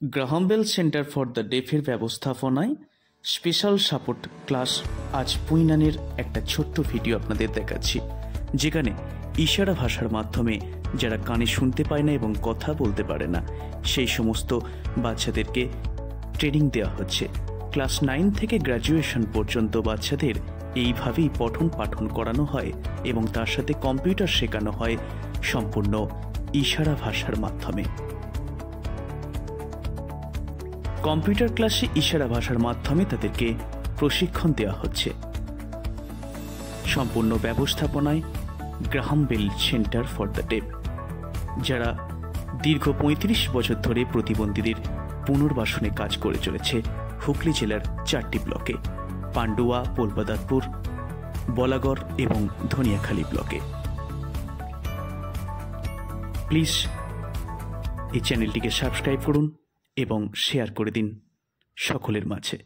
Graham Bell centre for the ডেফের ব্যবস্থাপনায় special support class আজ পুইনানের একটা ছোট্ট ভিডিও আপনাদের দেখাচ্ছি, যেখানে ইশারা ভাষার মাধ্যমে যারা কানে শুনতে পায় না এবং কথা বলতে পারে না সেই সমস্ত বাচ্চাদেরকে ট্রেনিং দেওয়া হচ্ছে। ক্লাস 9 থেকে গ্র্যাজুয়েশন পর্যন্ত বাচ্চাদের এইভাবেই পঠন পাঠন করানো হয় এবং তার সাথে কম্পিউটার শেখানো হয় সম্পূর্ণ ইশারা ভাষার মাধ্যমে। কম্পিউটার ক্লাসে ইশারা ভাষার মাধ্যমে তাদেরকে প্রশিক্ষণ দেওয়া হচ্ছে। সম্পূর্ণ ব্যবস্থাপনায় Graham Bell centre for the Deaf, যারা দীর্ঘ ৩৫ বছর ধরে প্রতিবন্ধীদের পুনর্বাসনে কাজ করে চলেছে হুগলি জেলার 4টি ব্লকে, পান্ডুয়া, পোলবাদারপুর, বলাগড় এবং ধনিয়াখালী ব্লকে। প্লিজ এই চ্যানেলটিকে সাবস্ক্রাইব করুন এবং শেয়ার করে দিন সকলের মাঝে।